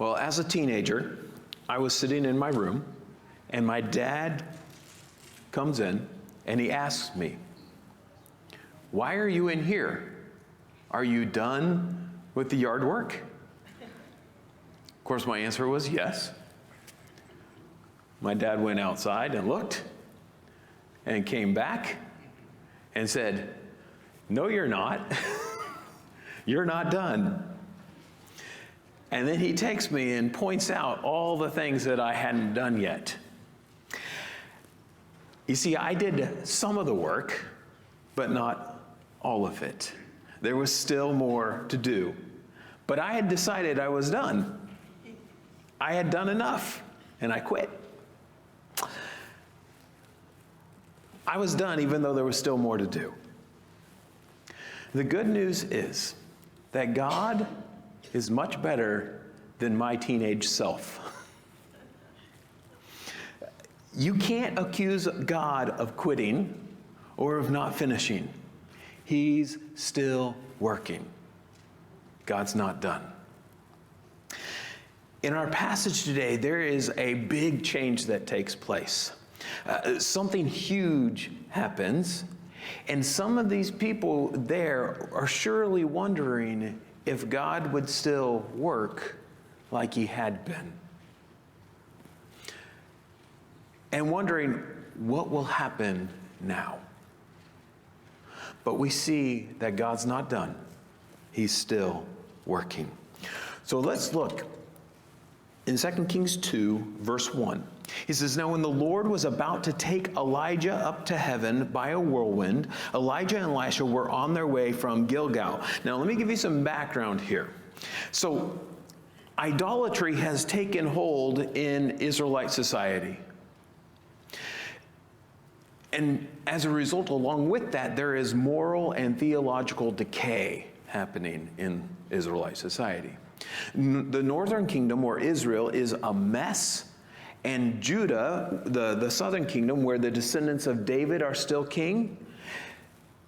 Well, as a teenager, I was sitting in my room, and my dad comes in, and he asks me, "Why are you in here? Are you done with the yard work?" Of course, my answer was yes. My dad went outside and looked, and came back and said, "No, you're not. You're not done." And then he takes me and points out all the things that I hadn't done yet. You see, I did some of the work, but not all of it. There was still more to do. But I had decided I was done. I had done enough, and I quit. I was done even though there was still more to do. The good news is that God is much better than my teenage self. You can't accuse God of quitting or of not finishing. He's still working. God's not done. In our passage today, there is a big change that takes place. Something huge happens, and some of these people there are surely wondering if God would still work like he had been. And wondering what will happen now. But we see that God's not done. He's still working. So let's look in 2 Kings 2, verse 1. He says, "Now when the Lord was about to take Elijah up to heaven by a whirlwind, Elijah and Elisha were on their way from Gilgal." Now let me give you some background here. So idolatry has taken hold in Israelite society. And as a result, along with that, there is moral and theological decay happening in Israelite society. The northern kingdom, or Israel, is a mess. And Judah, the southern kingdom, where the descendants of David are still king,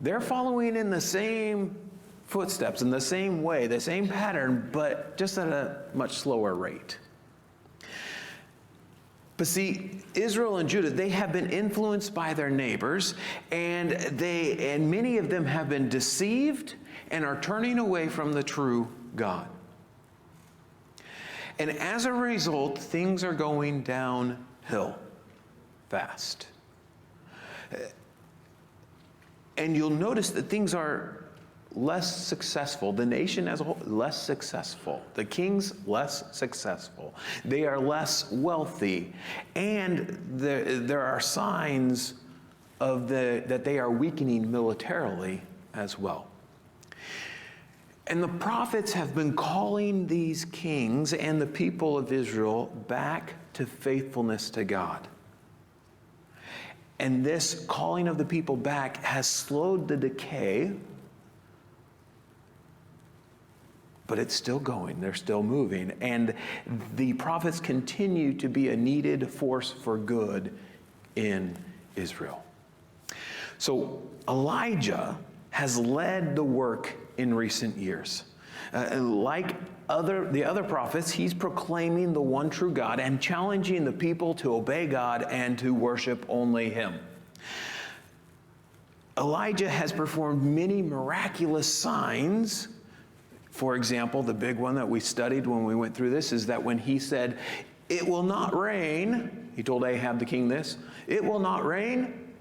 they're following in the same footsteps, in the same way, the same pattern, but just at a much slower rate. But see, Israel and Judah, they have been influenced by their neighbors, and many of them have been deceived and are turning away from the true God. And as a result, things are going downhill fast. And you'll notice that things are less successful. The nation as a whole, less successful. The kings, less successful. They are less wealthy. And there are signs of that they are weakening militarily as well. And the prophets have been calling these kings and the people of Israel back to faithfulness to God. And this calling of the people back has slowed the decay, but it's still going. They're still moving. And the prophets continue to be a needed force for good in Israel. So Elijah has led the work in recent years. Like the other prophets, he's proclaiming the one true God and challenging the people to obey God and to worship only him. Elijah has performed many miraculous signs. For example, the big one that we studied when we went through this is that when he said, "It will not rain," he told Ahab the king this, "It will not rain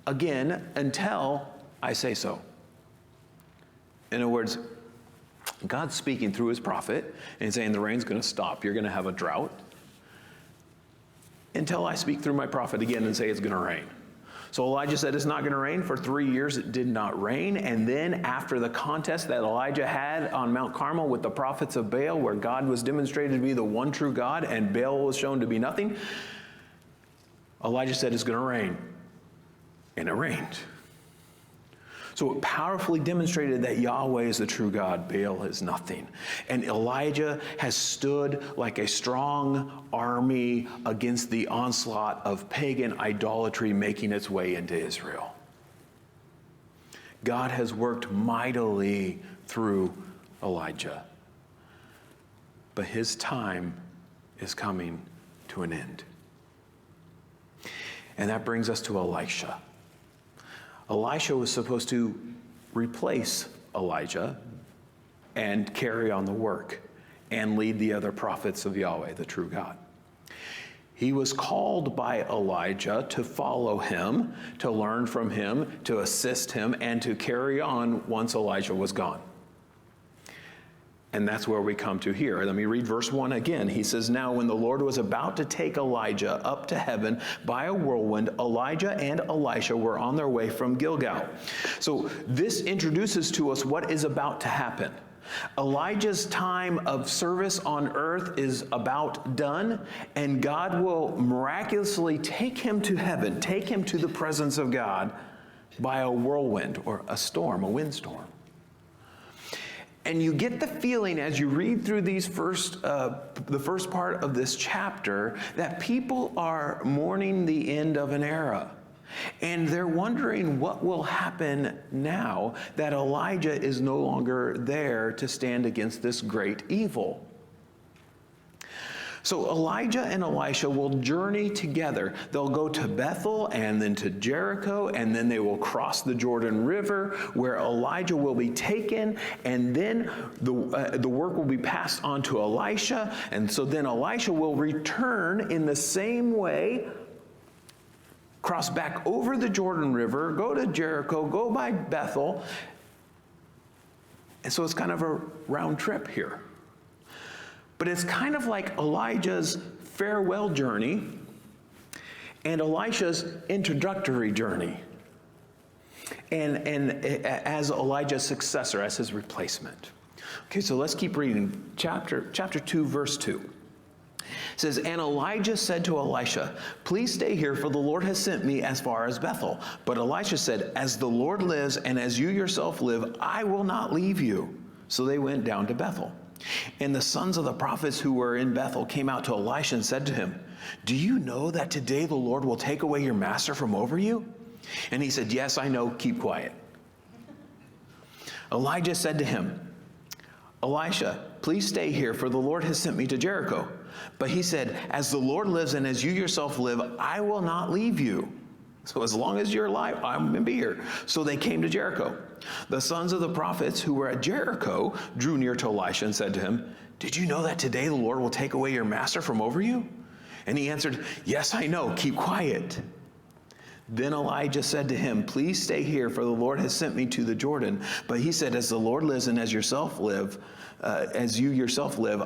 again until I say so." In other words, God's speaking through his prophet and saying the rain's going to stop. You're going to have a drought until I speak through my prophet again and say it's going to rain. So Elijah said it's not going to rain. For 3 years it did not rain. And then after the contest that Elijah had on Mount Carmel with the prophets of Baal, where God was demonstrated to be the one true God and Baal was shown to be nothing, Elijah said it's going to rain. And it rained. So it powerfully demonstrated that Yahweh is the true God, Baal is nothing. And Elijah has stood like a strong army against the onslaught of pagan idolatry making its way into Israel. God has worked mightily through Elijah. but his time is coming to an end. And that brings us to Elisha. Elisha was supposed to replace Elijah and carry on the work and lead the other prophets of Yahweh, the true God. He was called by Elijah to follow him, to learn from him, to assist him, and to carry on once Elijah was gone. And that's where we come to here. Let me read verse 1 again. He says, "Now when the Lord was about to take Elijah up to heaven by a whirlwind, Elijah and Elisha were on their way from Gilgal." So this introduces to us what is about to happen. Elijah's time of service on earth is about done, and God will miraculously take him to heaven, take him to the presence of God by a whirlwind or a storm, a windstorm. And you get the feeling as you read through the first part of this chapter that people are mourning the end of an era. And they're wondering what will happen now that Elijah is no longer there to stand against this great evil. So Elijah and Elisha will journey together. They'll go to Bethel and then to Jericho, and then they will cross the Jordan River where Elijah will be taken, and then the work will be passed on to Elisha, and so then Elisha will return in the same way, cross back over the Jordan River, go to Jericho, go by Bethel, and so it's kind of a round trip here. But it's kind of like Elijah's farewell journey and Elisha's introductory journey, and as Elijah's successor, as his replacement. Okay, so let's keep reading. Chapter 2, verse 2. It says, "And Elijah said to Elisha, 'Please stay here, for the Lord has sent me as far as Bethel.' But Elisha said, 'As the Lord lives and as you yourself live, I will not leave you.' So they went down to Bethel. And the sons of the prophets who were in Bethel came out to Elisha and said to him, 'Do you know that today the Lord will take away your master from over you?' And he said, 'Yes, I know, keep quiet.' Elijah said to him, 'Elisha, please stay here, for the Lord has sent me to Jericho.' But he said, 'As the Lord lives and as you yourself live, I will not leave you.' So as long as you're alive, I'm going to be here." So they came to Jericho. The sons of the prophets who were at Jericho drew near to Elisha and said to him, "Did you know that today the Lord will take away your master from over you?" And he answered, "Yes, I know, keep quiet." Then Elijah said to him, "Please stay here, for the Lord has sent me to the Jordan." But he said, "As the Lord lives and as you yourself live,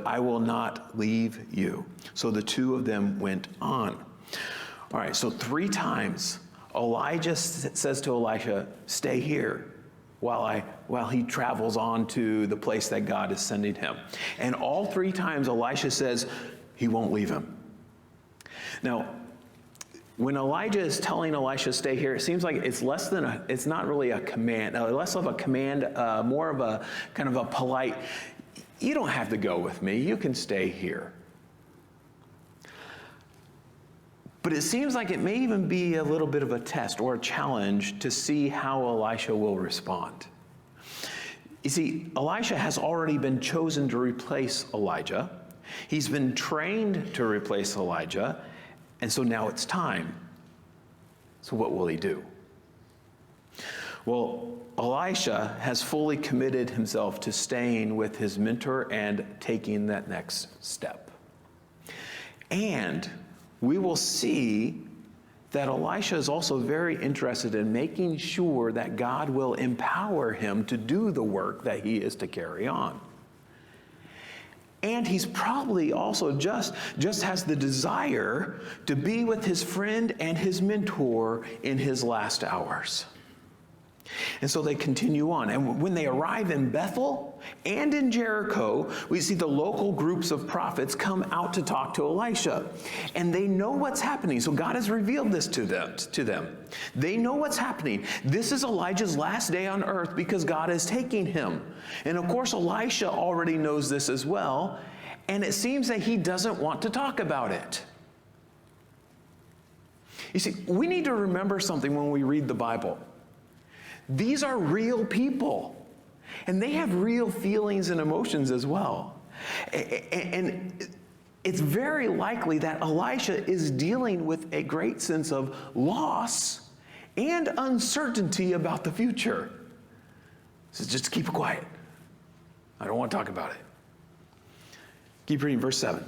I will not leave you." So the two of them went on. All right, so 3 times Elijah says to Elisha, "Stay here," while he travels on to the place that God is sending him. And all 3 times Elisha says he won't leave him. Now, when Elijah is telling Elisha stay here, it seems like it's not really a command, less of a command, more of a kind of a polite, "You don't have to go with me, you can stay here." But it seems like it may even be a little bit of a test or a challenge to see how Elisha will respond. You see, Elisha has already been chosen to replace Elijah. He's been trained to replace Elijah, and so now it's time. So what will he do? Well, Elisha has fully committed himself to staying with his mentor and taking that next step. And we will see that Elisha is also very interested in making sure that God will empower him to do the work that he is to carry on. And he's probably also just has the desire to be with his friend and his mentor in his last hours. And so they continue on. And when they arrive in Bethel and in Jericho, we see the local groups of prophets come out to talk to Elisha. And they know what's happening. So God has revealed this to them. They know what's happening. This is Elijah's last day on earth because God is taking him. And of course, Elisha already knows this as well. And it seems that he doesn't want to talk about it. You see, we need to remember something when we read the Bible. These are real people, and they have real feelings and emotions as well. And it's very likely that Elisha is dealing with a great sense of loss and uncertainty about the future. So just keep it quiet. I don't want to talk about it. Keep reading verse 7.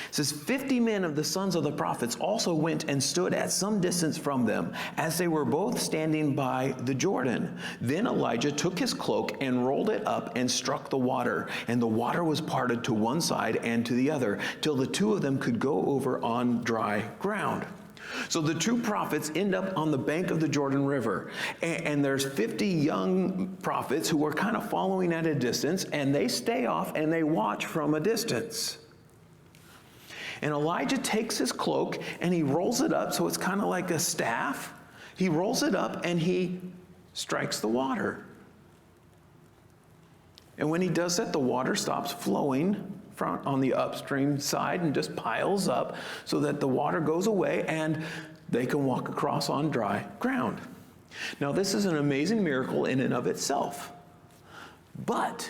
It says, 50 men of the sons of the prophets also went and stood at some distance from them, as they were both standing by the Jordan. Then Elijah took his cloak and rolled it up and struck the water, and the water was parted to one side and to the other, till the two of them could go over on dry ground. So the two prophets end up on the bank of the Jordan River, and there's 50 young prophets who are kind of following at a distance, and they stay off and they watch from a distance. And Elijah takes his cloak and he rolls it up so it's kind of like a staff. He rolls it up and he strikes the water. And when he does that, the water stops flowing on the upstream side and just piles up so that the water goes away and they can walk across on dry ground. Now, this is an amazing miracle in and of itself. But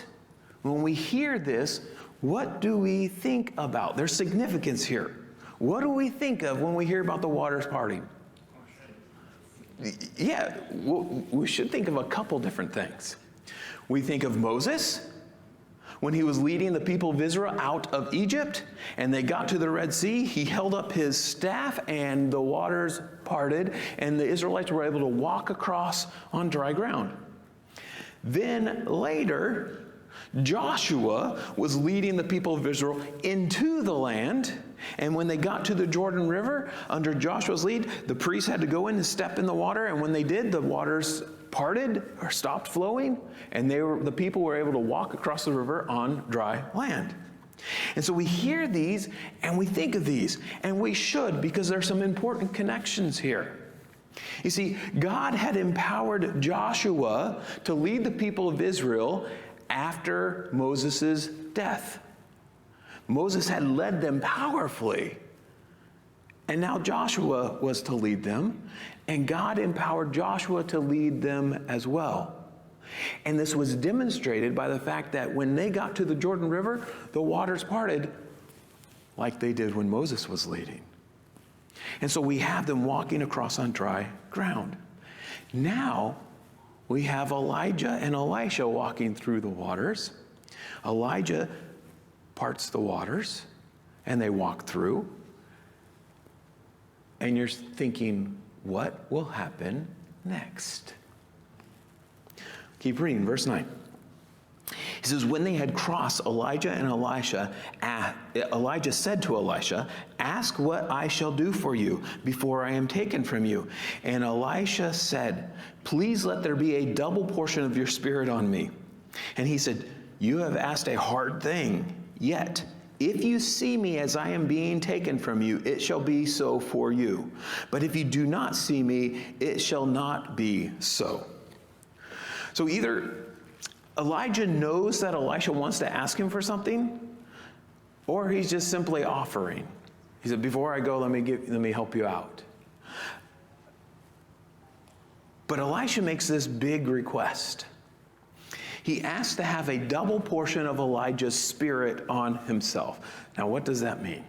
when we hear this, what do we think about? There's significance here. What do we think of when we hear about the waters parting? Yeah, we should think of a couple different things. We think of Moses when he was leading the people of Israel out of Egypt, and they got to the Red Sea. He held up his staff, and the waters parted, and the Israelites were able to walk across on dry ground. Then later, Joshua was leading the people of Israel into the land, and when they got to the Jordan River, under Joshua's lead, the priests had to go in and step in the water, and when they did, the waters parted or stopped flowing, and the people were able to walk across the river on dry land. And so we hear these, and we think of these, and we should, because there's some important connections here. You see, God had empowered Joshua to lead the people of Israel after Moses' death. Moses had led them powerfully, and now Joshua was to lead them, and God empowered Joshua to lead them as well. And this was demonstrated by the fact that when they got to the Jordan River, the waters parted like they did when Moses was leading. And so we have them walking across on dry ground. Now, we have Elijah and Elisha walking through the waters. Elijah parts the waters, and they walk through. And you're thinking, what will happen next? Keep reading, verse 9. He says, when they had crossed, Elijah and Elisha, Elijah said to Elisha, ask what I shall do for you before I am taken from you. And Elisha said, please let there be a double portion of your spirit on me. And he said, you have asked a hard thing, yet if you see me as I am being taken from you, it shall be so for you. But if you do not see me, it shall not be so. So either Elijah knows that Elisha wants to ask him for something, or he's just simply offering. He said, before I go, let me help you out. But Elisha makes this big request. He asks to have a double portion of Elijah's spirit on himself. Now, what does that mean?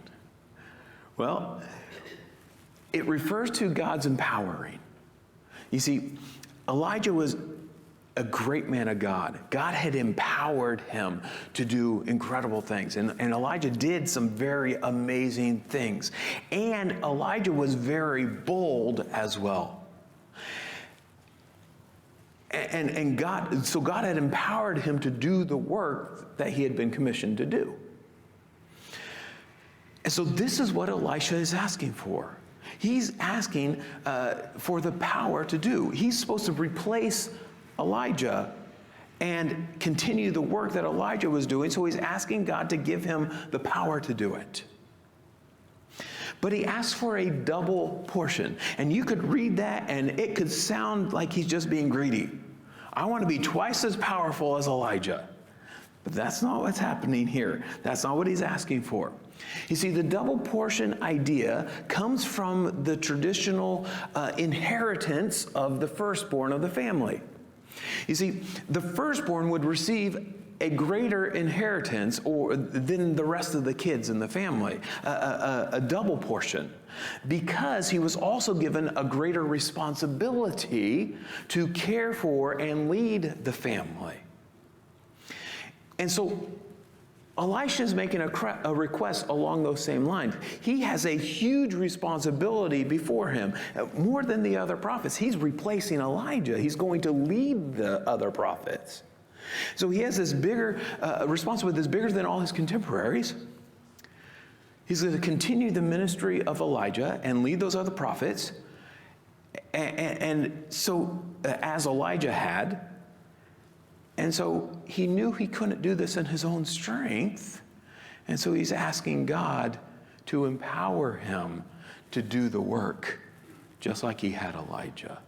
Well, it refers to God's empowering. You see, Elijah was a great man of God. God had empowered him to do incredible things. And Elijah did some very amazing things. And Elijah was very bold as well. And God had empowered him to do the work that he had been commissioned to do. And so this is what Elisha is asking for. He's asking for the power to do. He's supposed to replace Elijah and continue the work that Elijah was doing, so he's asking God to give him the power to do it. But he asks for a double portion. And you could read that and it could sound like he's just being greedy. I want to be twice as powerful as Elijah. But that's not what's happening here. That's not what he's asking for. You see, the double portion idea comes from the traditional inheritance of the firstborn of the family. You see, the firstborn would receive a greater inheritance than the rest of the kids in the family, a double portion, because he was also given a greater responsibility to care for and lead the family. And so Elisha is making a request along those same lines. He has a huge responsibility before him, more than the other prophets. He's replacing Elijah. He's going to lead the other prophets. So he has this bigger responsibility that's bigger than all his contemporaries. He's going to continue the ministry of Elijah and lead those other prophets. And so, as Elijah had, and so he knew he couldn't do this in his own strength. And so he's asking God to empower him to do the work, just like he had Elijah.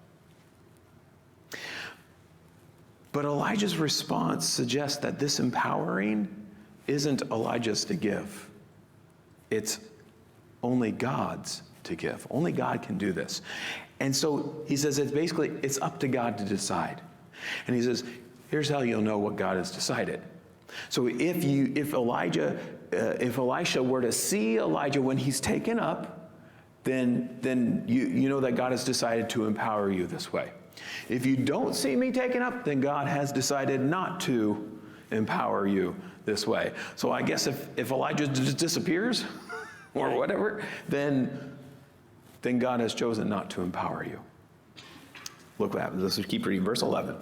But Elijah's response suggests that this empowering isn't Elijah's to give. It's only God's to give. Only God can do this. And so he says it's up to God to decide. And he says, here's how you'll know what God has decided. So if Elisha were to see Elijah when he's taken up, then you know that God has decided to empower you this way. If you don't see me taken up, then God has decided not to empower you this way. So I guess if Elijah just disappears or whatever, then God has chosen not to empower you. Look what happens. Let's keep reading verse 11.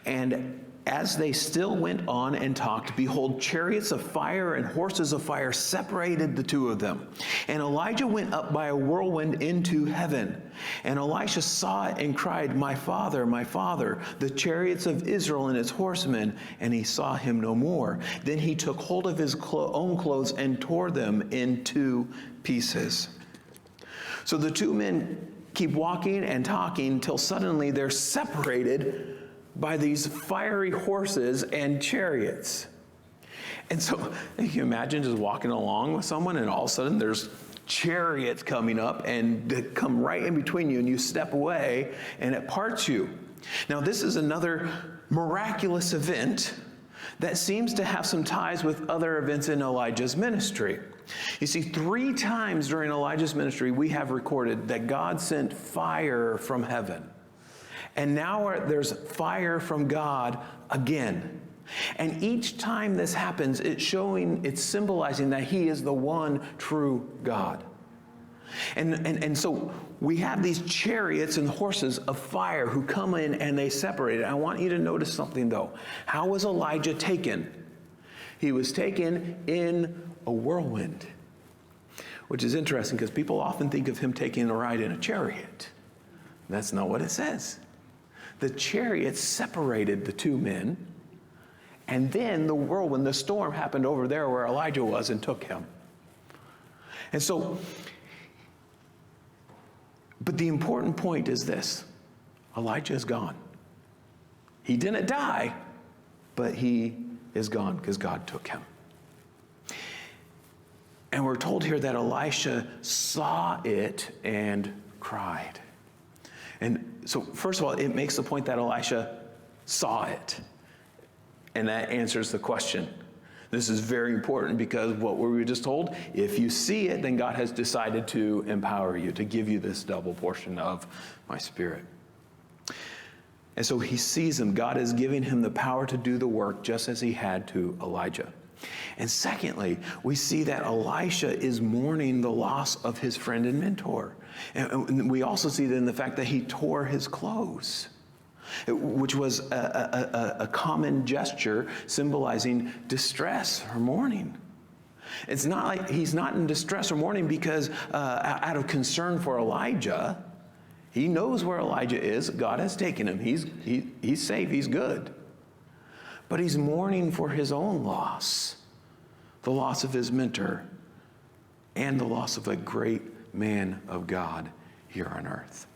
And as they still went on and talked, behold, chariots of fire and horses of fire separated the two of them. And Elijah went up by a whirlwind into heaven. And Elisha saw it and cried, my father, the chariots of Israel and its horsemen. And he saw him no more. Then he took hold of his own clothes and tore them in two pieces. So the two men keep walking and talking till suddenly they're separated by these fiery horses and chariots. And so you can imagine just walking along with someone and all of a sudden there's chariots coming up and they come right in between you and you step away and it parts you. Now this is another miraculous event that seems to have some ties with other events in Elijah's ministry. You see, 3 times during Elijah's ministry we have recorded that God sent fire from heaven. And now there's fire from God again. And each time this happens, it's symbolizing that he is the one true God. And so we have these chariots and horses of fire who come in and they separate it. I want you to notice something though. How was Elijah taken? He was taken in a whirlwind, which is interesting because people often think of him taking a ride in a chariot. That's not what it says. The chariot separated the two men, and then the whirlwind, the storm happened over there where Elijah was and took him. And so, but the important point is this: Elijah is gone. He didn't die, but he is gone because God took him. And we're told here that Elisha saw it and cried. And so, first of all, it makes the point that Elisha saw it. And that answers the question. This is very important because what we were just told, if you see it, then God has decided to empower you, to give you this double portion of my Spirit. And so he sees him. God is giving him the power to do the work just as he had to Elijah. And secondly, we see that Elisha is mourning the loss of his friend and mentor. And we also see that in the fact that he tore his clothes, which was a common gesture symbolizing distress or mourning. It's not like he's not in distress or mourning because out of concern for Elijah. He knows where Elijah is. God has taken him. He's safe. He's good. But he's mourning for his own loss, the loss of his mentor, and the loss of a great man of God here on earth.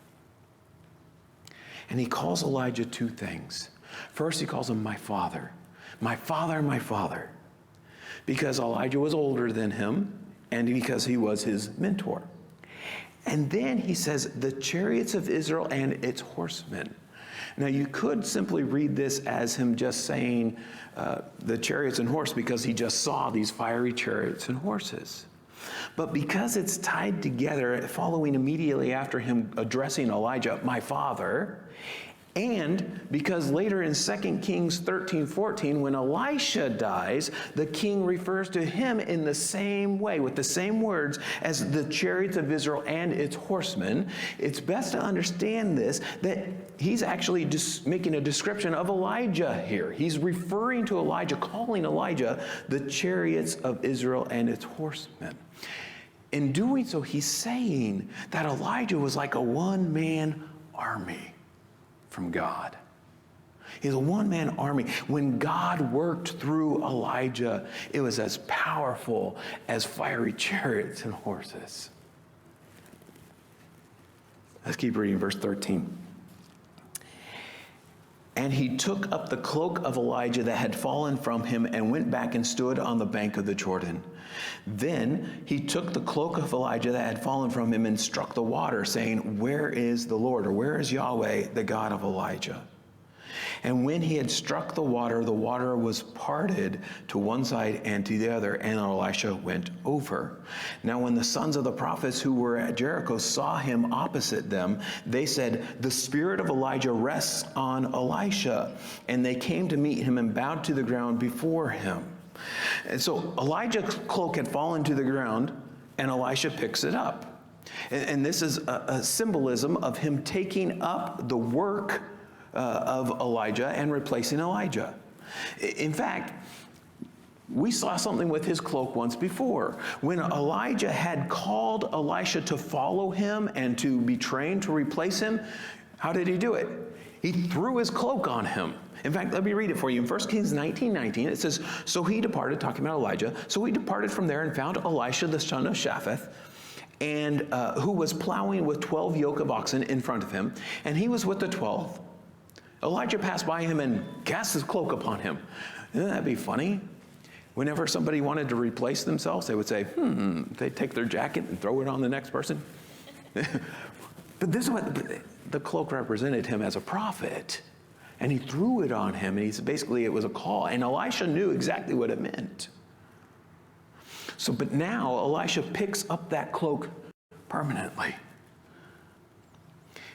And he calls Elijah 2 things. First, he calls him my father. My father, my father. Because Elijah was older than him and because he was his mentor. And then he says, the chariots of Israel and its horsemen. Now, you could simply read this as him just saying the chariots and horse, because he just saw these fiery chariots and horses. But because it's tied together, following immediately after him addressing Elijah, my father, and because later in 2 Kings 13:14, when Elisha dies, the king refers to him in the same way, with the same words as the chariots of Israel and its horsemen, it's best to understand this, that he's actually just making a description of Elijah here. He's referring to Elijah, calling Elijah the chariots of Israel and its horsemen. In doing so, he's saying that Elijah was like a one-man army from God. He's a one-man army. When God worked through Elijah, it was as powerful as fiery chariots and horses. Let's keep reading verse 13. And he took up the cloak of Elijah that had fallen from him and went back and stood on the bank of the Jordan. Then he took the cloak of Elijah that had fallen from him and struck the water, saying, where is the Lord, or where is Yahweh, the God of Elijah? And when he had struck the water was parted to one side and to the other, and Elisha went over. Now when the sons of the prophets who were at Jericho saw him opposite them, they said, the spirit of Elijah rests on Elisha. And they came to meet him and bowed to the ground before him. And so Elijah's cloak had fallen to the ground, and Elisha picks it up. And this is a symbolism of him taking up the work of Elijah and replacing Elijah. In fact, we saw something with his cloak once before. When Elijah had called Elisha to follow him and to be trained to replace him, how did he do it? He threw his cloak on him. In fact, let me read it for you. In 1 Kings 19:19, it says, so he departed, talking about Elijah, so he departed from there and found Elisha the son of Shaphat, and who was plowing with 12 yoke of oxen in front of him, and he was with the 12. Elijah passed by him and cast his cloak upon him. Wouldn't that be funny? Whenever somebody wanted to replace themselves, they would say, they'd take their jacket and throw it on the next person. But this is what the cloak represented him as a prophet. And he threw it on him, and it was a call. And Elisha knew exactly what it meant. So, but now Elisha picks up that cloak permanently.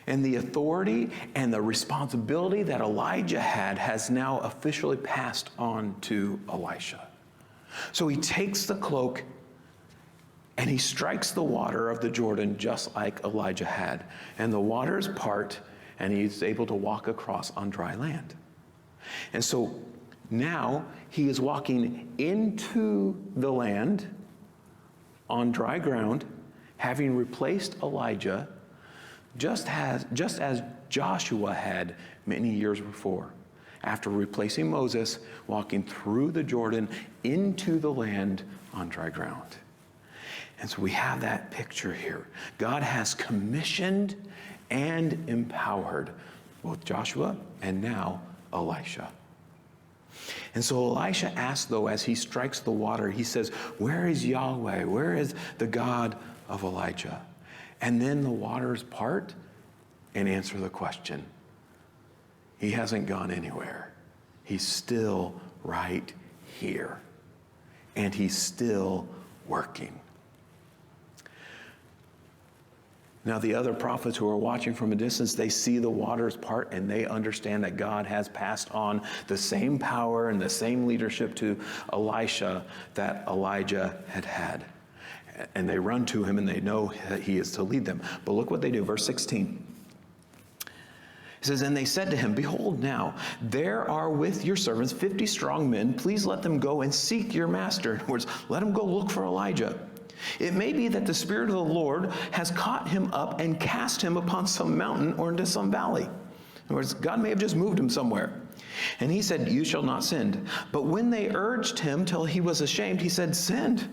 And the authority and the responsibility that Elijah had has now officially passed on to Elisha. So he takes the cloak and he strikes the water of the Jordan just like Elijah had. And the waters part, and he's able to walk across on dry land. And so now he is walking into the land on dry ground, having replaced Elijah, just as Joshua had many years before, after replacing Moses, walking through the Jordan into the land on dry ground. And so we have that picture here. God has commissioned and empowered both Joshua and now Elisha. And so Elisha asks, though, as he strikes the water, he says, where is Yahweh? Where is the God of Elijah? And then the waters part and answer the question. He hasn't gone anywhere. He's still right here. And he's still working. Now, the other prophets who are watching from a distance, they see the waters part and they understand that God has passed on the same power and the same leadership to Elisha that Elijah had had. And they run to him and they know that he is to lead them. But look what they do, verse 16. It says, and they said to him, behold now, there are with your servants 50 strong men. Please let them go and seek your master. In other words, let them go look for Elijah. It may be that the Spirit of the Lord has caught him up and cast him upon some mountain or into some valley. In other words, God may have just moved him somewhere. And he said, you shall not send. But when they urged him till he was ashamed, he said, send.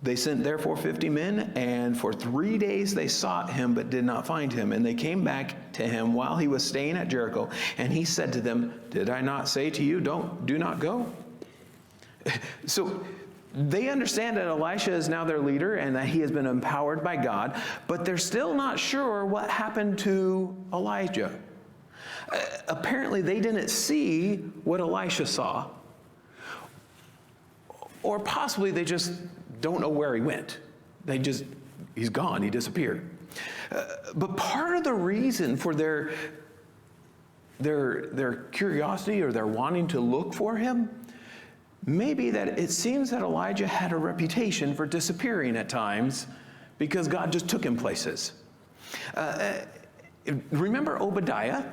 They sent therefore 50 men, and for 3 days they sought him, but did not find him. And they came back to him while he was staying at Jericho. And he said to them, did I not say to you, do not go? So they understand that Elisha is now their leader and that he has been empowered by God, but they're still not sure what happened to Elijah. Apparently, they didn't see what Elisha saw. Or possibly they just don't know where he went. He's gone, he disappeared. But part of the reason for their curiosity or their wanting to look for him may be that it seems that Elijah had a reputation for disappearing at times because God just took him places. Remember Obadiah?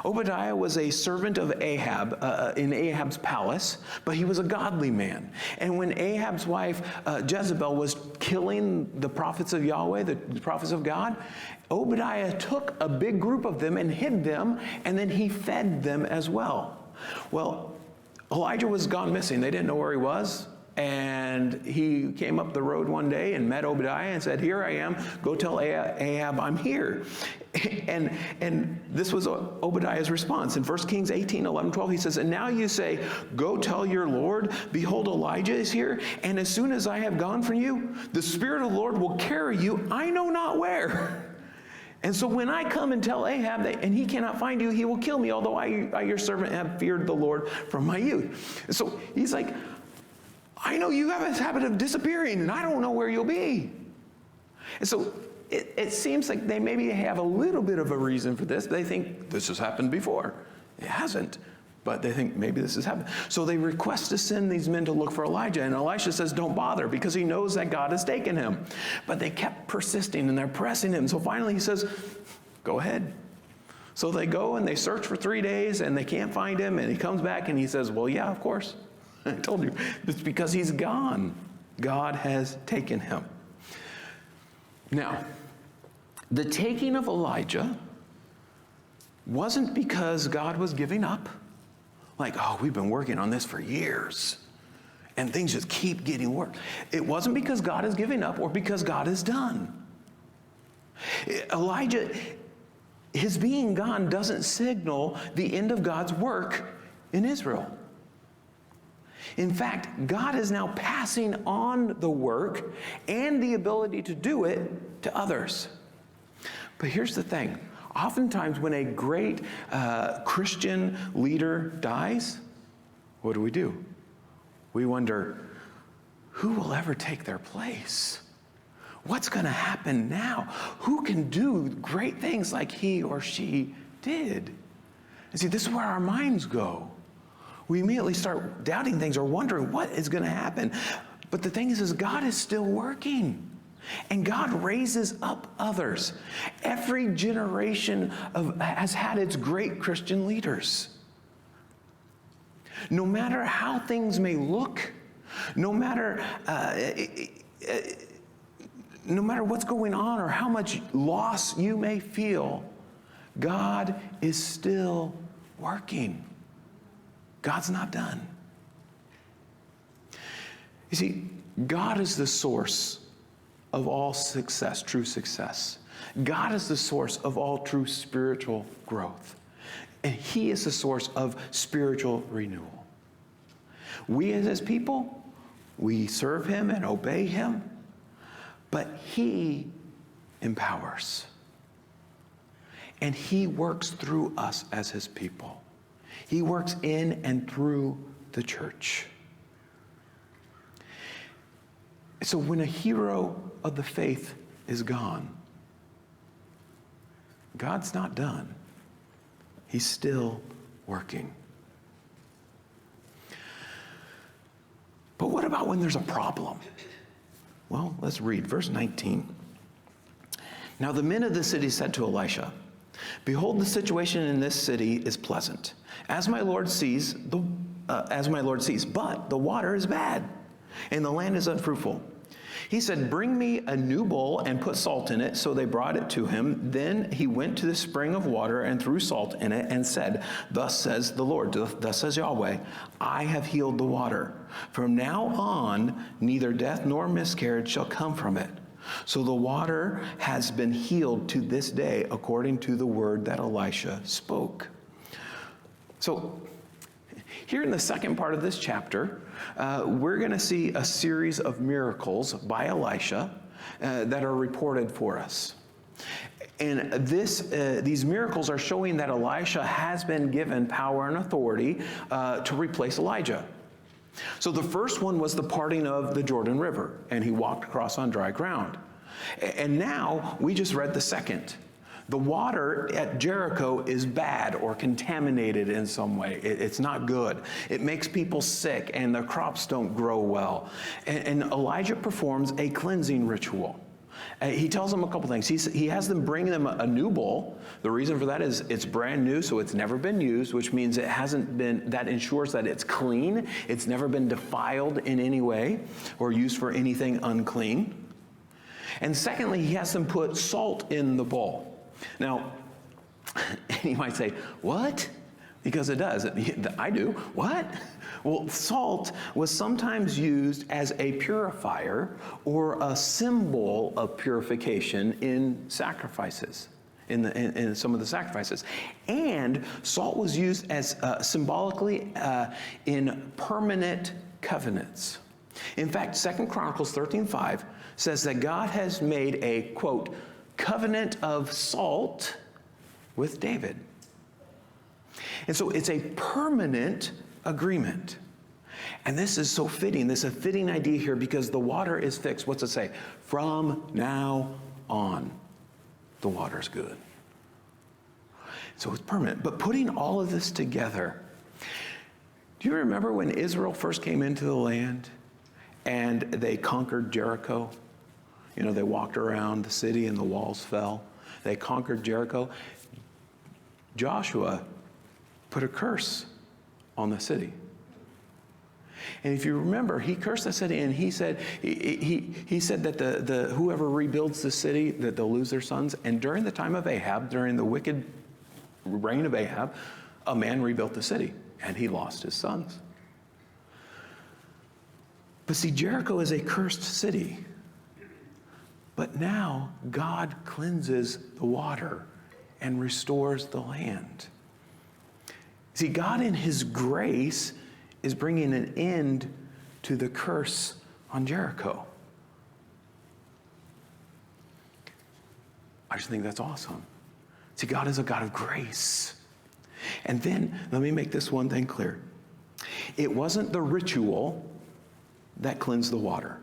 Obadiah was a servant of Ahab in Ahab's palace, but he was a godly man. And when Ahab's wife Jezebel was killing the prophets of Yahweh, the prophets of God, Obadiah took a big group of them and hid them, and then he fed them as well. Well, Elijah was gone missing. They didn't know where he was. And he came up the road one day and met Obadiah and said, "Here I am. Go tell Ahab I'm here." And this was Obadiah's response. In 1 Kings 18, 11, 12, he says, "And now you say, go tell your Lord, behold, Elijah is here. And as soon as I have gone from you, the Spirit of the Lord will carry you, I know not where. And so when I come and tell Ahab and he cannot find you, he will kill me, although I your servant have feared the Lord from my youth." And so he's like, I know you have a habit of disappearing, and I don't know where you'll be. And so it seems like they maybe have a little bit of a reason for this. They think this has happened before. It hasn't, but they think maybe this has happened. So they request to send these men to look for Elijah, and Elisha says, "Don't bother," because he knows that God has taken him. But they kept persisting, and they're pressing him. So finally he says, "Go ahead." So they go and they search for 3 days, and they can't find him, and he comes back and he says, "Well, yeah, of course. I told you, it's because he's gone. God has taken him." Now, the taking of Elijah wasn't because God was giving up. Like, oh, we've been working on this for years, and things just keep getting worse. It wasn't because God is giving up or because God is done. Elijah, his being gone doesn't signal the end of God's work in Israel. In fact, God is now passing on the work and the ability to do it to others. But here's the thing. Oftentimes when a great Christian leader dies, what do? We wonder, who will ever take their place? What's going to happen now? Who can do great things like he or she did? And see, this is where our minds go. We immediately start doubting things or wondering what is going to happen. But the thing is God is still working. And God raises up others. Every generation has had its great Christian leaders. No matter how things may look, no matter what's going on or how much loss you may feel, God is still working. God's not done. You see, God is the source of all success, true success. God is the source of all true spiritual growth. And he is the source of spiritual renewal. We as his people, we serve him and obey him, but he empowers. And he works through us as his people. He works in and through the church. So when a hero of the faith is gone, God's not done. He's still working. But what about when there's a problem? Well, let's read verse 19. Now the men of the city said to Elisha, "Behold, the situation in this city is pleasant, as my Lord sees, but the water is bad, and the land is unfruitful." He said, "Bring me a new bowl and put salt in it." So they brought it to him. Then he went to the spring of water and threw salt in it and said, "Thus says the Lord, thus says Yahweh, I have healed the water. From now on, neither death nor miscarriage shall come from it." So the water has been healed to this day, according to the word that Elisha spoke. So here in the second part of this chapter, we're going to see a series of miracles by Elisha that are reported for us. And these miracles are showing that Elisha has been given power and authority to replace Elijah. So the first one was the parting of the Jordan River, and he walked across on dry ground. And now we just read the second. The water at Jericho is bad or contaminated in some way. It's not good. It makes people sick, and the crops don't grow well. And Elijah performs a cleansing ritual. He tells them a couple things. He has them bring them a new bowl. The reason for that is it's brand new, so it's never been used, which means it hasn't been, that ensures that it's clean. It's never been defiled in any way or used for anything unclean. And secondly, he has them put salt in the bowl. Now, you might say, what? Because it does. I do. What? Well, salt was sometimes used as a purifier or a symbol of purification in sacrifices, in some of the sacrifices. And salt was used as symbolically in permanent covenants. In fact, 2 Chronicles 13:5 says that God has made a, quote, covenant of salt with David. And so it's a permanent agreement. And this is so fitting. This is a fitting idea here because the water is fixed. What's it say? From now on, the water's good. So it's permanent. But putting all of this together, do you remember when Israel first came into the land and they conquered Jericho? You know, they walked around the city and the walls fell. They conquered Jericho. Joshua put a curse on the city. And if you remember, he cursed the city, and he said that the whoever rebuilds the city, that they'll lose their sons. And during the time of Ahab, during the wicked reign of Ahab, a man rebuilt the city, and he lost his sons. But see, Jericho is a cursed city. But now God cleanses the water and restores the land. See, God in his grace is bringing an end to the curse on Jericho. I just think that's awesome. See, God is a God of grace. And then, let me make this one thing clear. It wasn't the ritual that cleansed the water.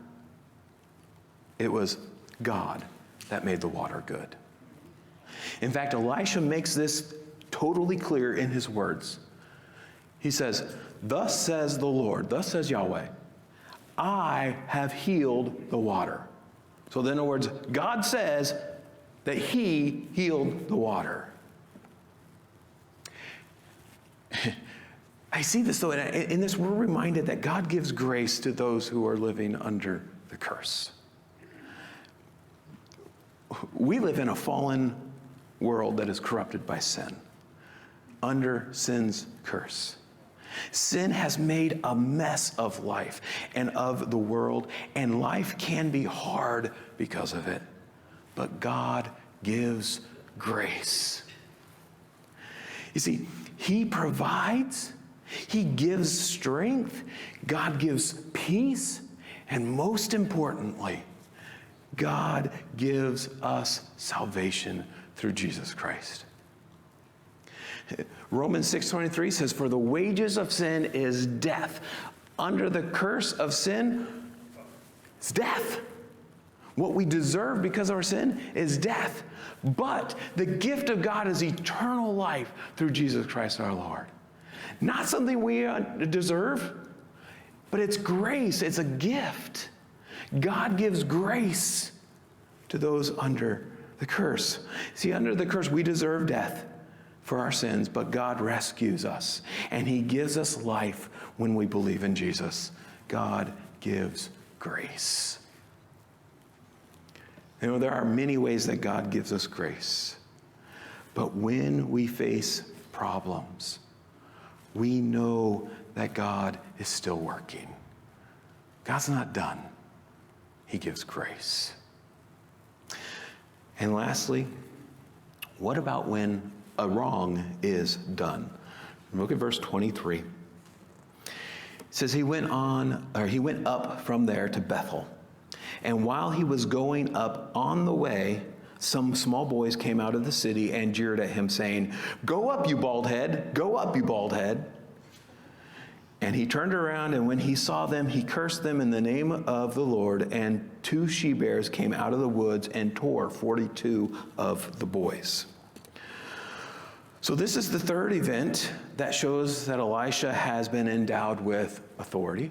It was God that made the water good. In fact, Elisha makes this totally clear in his words. He says, thus says the Lord, thus says Yahweh, I have healed the water. So in other words, God says that he healed the water. I see this though, in this we're reminded that God gives grace to those who are living under the curse. We live in a fallen world that is corrupted by sin, under sin's curse. Sin has made a mess of life and of the world, and life can be hard because of it. But God gives grace. You see, he provides, he gives strength, God gives peace, and most importantly, God gives us salvation through Jesus Christ. Romans 6:23 says, for the wages of sin is death. Under the curse of sin, it's death. What we deserve because of our sin is death. But the gift of God is eternal life through Jesus Christ our Lord. Not something we deserve, but it's grace. It's a gift. God gives grace to those under the curse. See, under the curse, we deserve death for our sins, but God rescues us, and he gives us life when we believe in Jesus. God gives grace. You know, there are many ways that God gives us grace, but when we face problems, we know that God is still working. God's not done. He gives grace. And lastly, what about when a wrong is done? Look at verse 23. It says he went up from there to Bethel. And while he was going up on the way, some small boys came out of the city and jeered at him, saying, "Go up, you bald head! Go up, you bald head!" And he turned around, and when he saw them, he cursed them in the name of the Lord. And 2 she-bears came out of the woods and tore 42 of the boys. So this is the third event that shows that Elisha has been endowed with authority.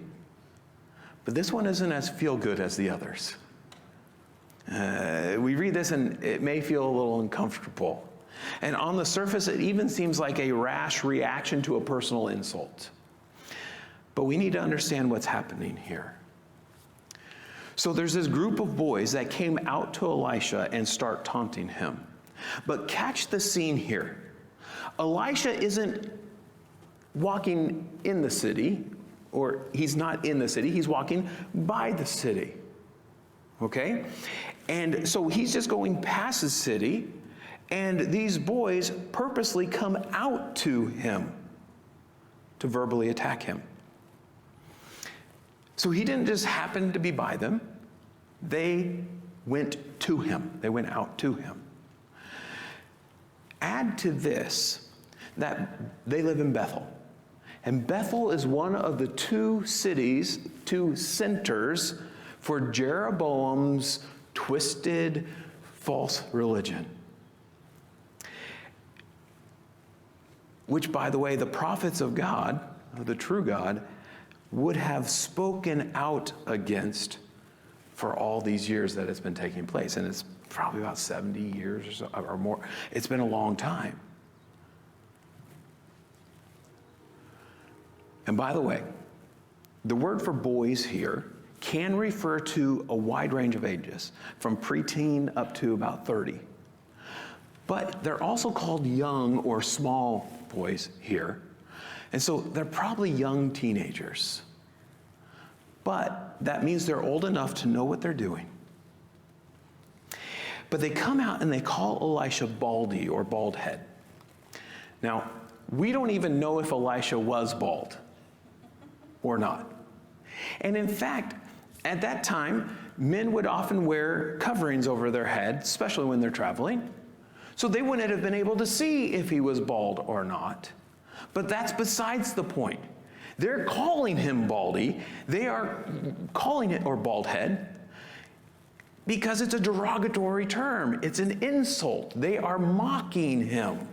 But this one isn't as feel-good as the others. We read this and it may feel a little uncomfortable. And on the surface, it even seems like a rash reaction to a personal insult. But we need to understand what's happening here. So there's this group of boys that came out to Elisha and start taunting him. But catch the scene here. Elisha isn't walking in the city, or he's not in the city, he's walking by the city. Okay? And so he's just going past the city, and these boys purposely come out to him to verbally attack him. So he didn't just happen to be by them. They went to him. They went out to him. Add to this that they live in Bethel. And Bethel is one of the 2 cities, 2 centers for Jeroboam's twisted, false religion. Which, by the way, the prophets of God, of the true God, would have spoken out against for all these years that it's been taking place. And it's probably about 70 years or so, or more. It's been a long time. And by the way, the word for boys here can refer to a wide range of ages, from preteen up to about 30. But they're also called young or small boys here. And so they're probably young teenagers. But that means they're old enough to know what they're doing. But they come out and they call Elisha baldy or bald head. Now, we don't even know if Elisha was bald or not. And in fact, at that time, men would often wear coverings over their head, especially when they're traveling. So they wouldn't have been able to see if he was bald or not. But that's besides the point. They're calling him baldy. They are calling it, or bald head, because it's a derogatory term. It's an insult. They are mocking him.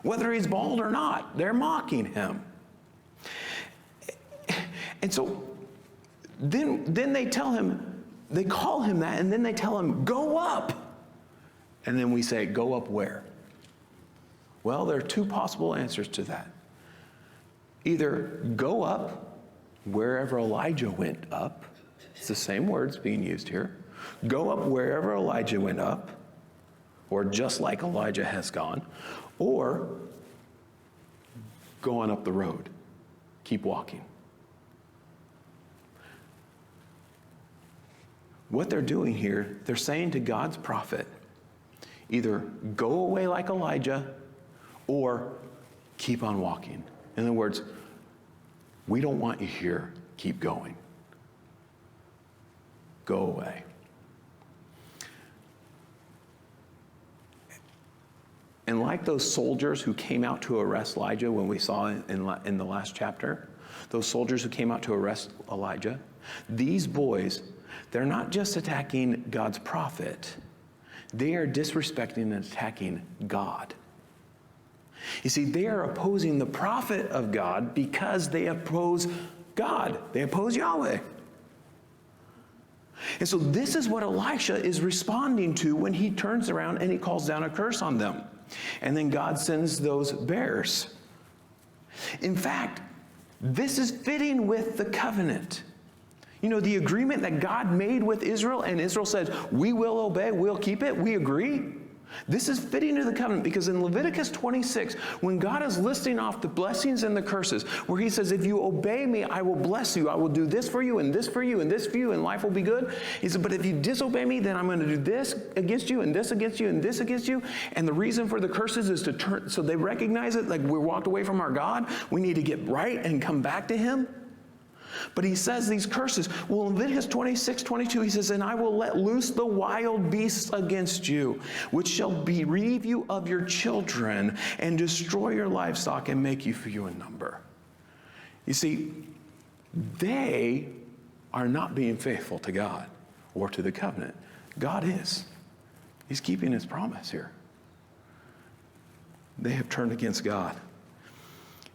Whether he's bald or not, they're mocking him. And so then they tell him, they call him that, and then they tell him, go up. And then we say, go up where? Well, there are 2 possible answers to that. Either go up wherever Elijah went up. It's the same words being used here. Go up wherever Elijah went up, or just like Elijah has gone, or go on up the road. Keep walking. What they're doing here, they're saying to God's prophet, either go away like Elijah, or keep on walking. In other words, we don't want you here. Keep going. Go away. And like those soldiers who came out to arrest Elijah, when we saw in the last chapter, those soldiers who came out to arrest Elijah, these boys, they're not just attacking God's prophet, they are disrespecting and attacking God. You see, they are opposing the prophet of God because they oppose God. They oppose Yahweh. And so this is what Elisha is responding to when he turns around and he calls down a curse on them. And then God sends those bears. In fact, this is fitting with the covenant. You know, the agreement that God made with Israel, and Israel said, we will obey, we'll keep it, we agree. This is fitting to the covenant, because in Leviticus 26, when God is listing off the blessings and the curses, where he says, if you obey me, I will bless you. I will do this for you, and this for you, and this for you, and life will be good. He said, but if you disobey me, then I'm going to do this against you, and this against you, and this against you. And the reason for the curses is to turn, so they recognize it, like we walked away from our God. We need to get right and come back to him. But he says these curses. Well, in Leviticus 26:22, he says, and I will let loose the wild beasts against you, which shall bereave you of your children and destroy your livestock and make you few in number. You see, they are not being faithful to God or to the covenant. God is. He's keeping his promise here. They have turned against God,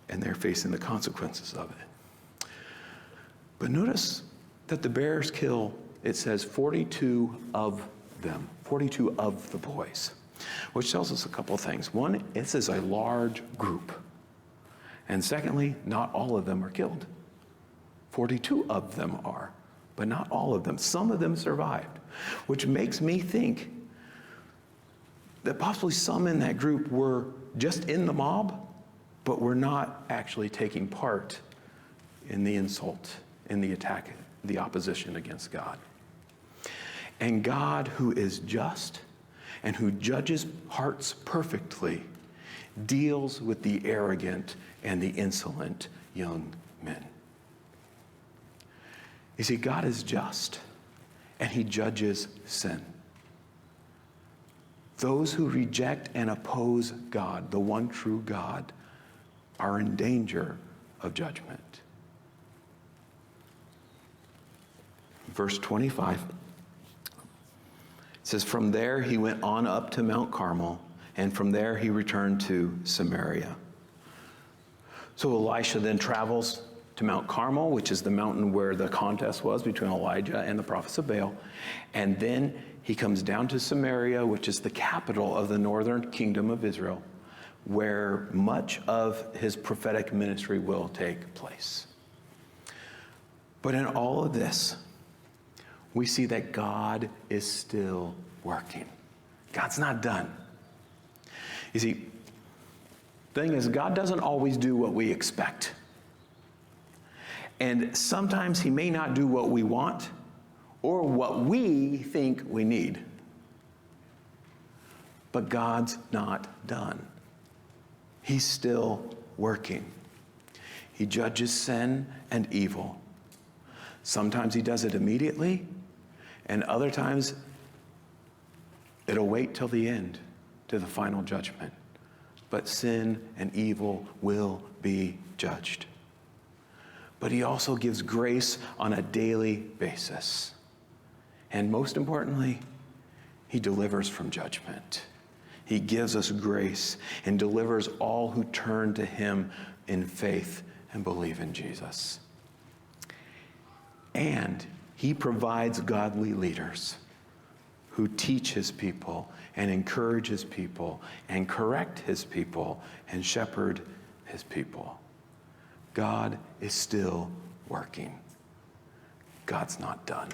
and they're facing the consequences of it. But notice that the bears kill, it says 42 of them, 42 of the boys, which tells us a couple of things. One, it says a large group. And secondly, not all of them are killed. 42 of them are, but not all of them. Some of them survived, which makes me think that possibly some in that group were just in the mob, but were not actually taking part in the insult, in the attack, the opposition against God. And God, who is just and who judges hearts perfectly, deals with the arrogant and the insolent young men. You see, God is just, and he judges sin. Those who reject and oppose God, the one true God, are in danger of judgment. Verse 25, it says, from there he went on up to Mount Carmel, and from there he returned to Samaria. So Elisha then travels to Mount Carmel, which is the mountain where the contest was between Elijah and the prophets of Baal. And then he comes down to Samaria, which is the capital of the northern kingdom of Israel, where much of his prophetic ministry will take place. But in all of this, we see that God is still working. God's not done. You see, the thing is, God doesn't always do what we expect. And sometimes he may not do what we want or what we think we need. But God's not done. He's still working. He judges sin and evil. Sometimes he does it immediately, and other times it'll wait till the end, to the final judgment. But sin and evil will be judged. But he also gives grace on a daily basis. And most importantly, he delivers from judgment. He gives us grace and delivers all who turn to him in faith and believe in Jesus. And he provides godly leaders who teach his people and encourage his people and correct his people and shepherd his people. God is still working. God's not done.